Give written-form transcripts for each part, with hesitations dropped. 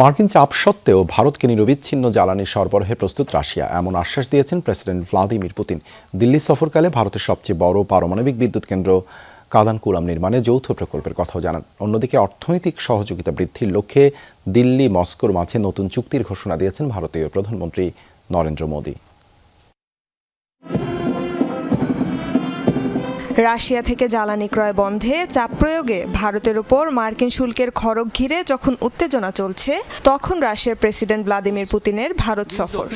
মার্কিন চাপ সত্ত্বেও ভারতকে নিরবিচ্ছিন্ন জ্বালানি সরবরাহে প্রস্তুত রাশিয়া, এমন আশ্বাস দিয়েছেন প্রেসিডেন্ট ভ্লাদিমির পুতিন। দিল্লি সফরকালে ভারতের সবচেয়ে বড় পারমাণবিক বিদ্যুৎ কেন্দ্র কাদানকুলাম নির্মাণে যৌথ প্রকল্পের কথাও জানান। অন্যদিকে অর্থনৈতিক সহযোগিতা বৃদ্ধির লক্ষ্যে দিল্লি মস্কোর মাঝে নতুন চুক্তির ঘোষণা দিয়েছেন ভারতীয় প্রধানমন্ত্রী নরেন্দ্র মোদী। রাশিয়া থেকে জ্বালানি ক্রয় বন্ধে চাপ প্রয়োগে ভারতের ওপর মার্কিন শুল্কের খড়গ ঘিরে যখন উত্তেজনা চলছে, তখন রাশিয়ার প্রেসিডেন্ট ভ্লাদিমির পুতিনের ভারত সফর।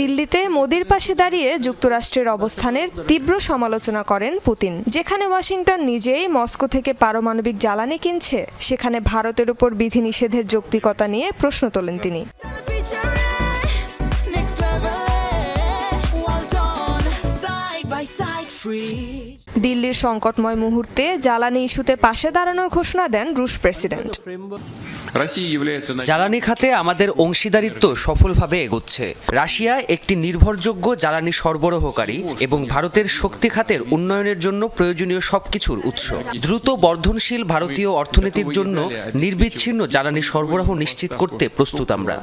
দিল্লিতে মোদির পাশে দাঁড়িয়ে যুক্তরাষ্ট্রের অবস্থানের তীব্র সমালোচনা করেন পুতিন। যেখানে ওয়াশিংটন নিজেই মস্কো থেকে পারমাণবিক জ্বালানি কিনছে, সেখানে ভারতের উপর বিধিনিষেধের যৌক্তিকতা নিয়ে প্রশ্ন তোলেন তিনি। দিল্লির সংকটময় মুহূর্তে জ্বালানি ইস্যুতে পাশে দাঁড়ানোর ঘোষণা দেন রুশ প্রেসিডেন্ট। জ্বালানি খাতে আমাদের অংশীদারিত্ব সফলভাবে এগোচ্ছে। রাশিয়া একটি নির্ভরযোগ্য জ্বালানি সরবরাহকারী এবং ভারতের শক্তি খাতের উন্নয়নের জন্য প্রয়োজনীয় সবকিছুর উৎস। দ্রুত বর্ধনশীল ভারতীয় অর্থনীতির জন্য নির্বিচ্ছিন্ন জ্বালানি সরবরাহ নিশ্চিত করতে প্রস্তুত আমরা।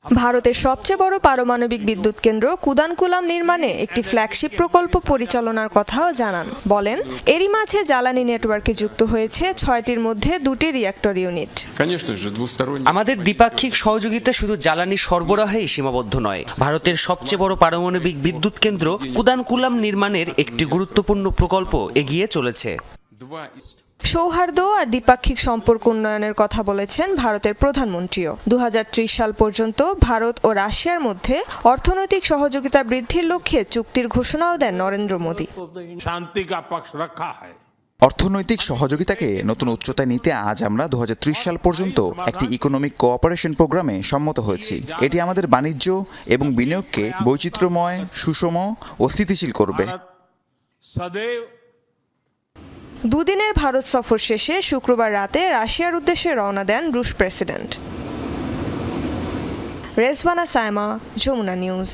ভারতের সবচেয়ে বড় পারমাণবিক বিদ্যুৎ কেন্দ্র কুদানকুলাম নির্মাণে একটি ফ্ল্যাগশিপ প্রকল্প পরিচালনার কথাও জানান। বলেন, এরই মাঝে জ্বালানি নেটওয়ার্কে যুক্ত হয়েছে 6টির মধ্যে 2টি রিঅ্যাক্টর ইউনিট। আমাদের দ্বিপাক্ষিক সহযোগিতা শুধু জ্বালানি সরবরাহেই সীমাবদ্ধ নয়। ভারতের সবচেয়ে বড় পারমাণবিক বিদ্যুৎ কেন্দ্র কুদানকুলাম নির্মাণের একটি গুরুত্বপূর্ণ প্রকল্প এগিয়ে চলেছে। সৌহার্দ্য আর দ্বিপাক্ষিক সম্পর্ক উন্নয়নের কথা বলেছেন ভারতের প্রধানমন্ত্রীও। 2030 সাল পর্যন্ত ভারত ও রাশিয়ার মধ্যে অর্থনৈতিক সহযোগিতা বৃদ্ধির লক্ষ্যে চুক্তির ঘোষণাও দেন নরেন্দ্র মোদী। অর্থনৈতিক সহযোগিতাকে নতুন উচ্চতায় নিতে আজ আমরা 2030 সাল পর্যন্ত একটি ইকোনমিক কোঅপারেশন প্রোগ্রামে সম্মত হয়েছি। এটি আমাদের বাণিজ্য এবং বিনিয়োগকে বৈচিত্র্যময়, সুষম ও স্থিতিশীল করবে। দুদিনের ভারত সফর শেষে শুক্রবার রাতে রাশিয়ার উদ্দেশ্যে রওনা দেন রুশ প্রেসিডেন্ট। রেজওয়ানা সায়মা, যমুনা নিউজ।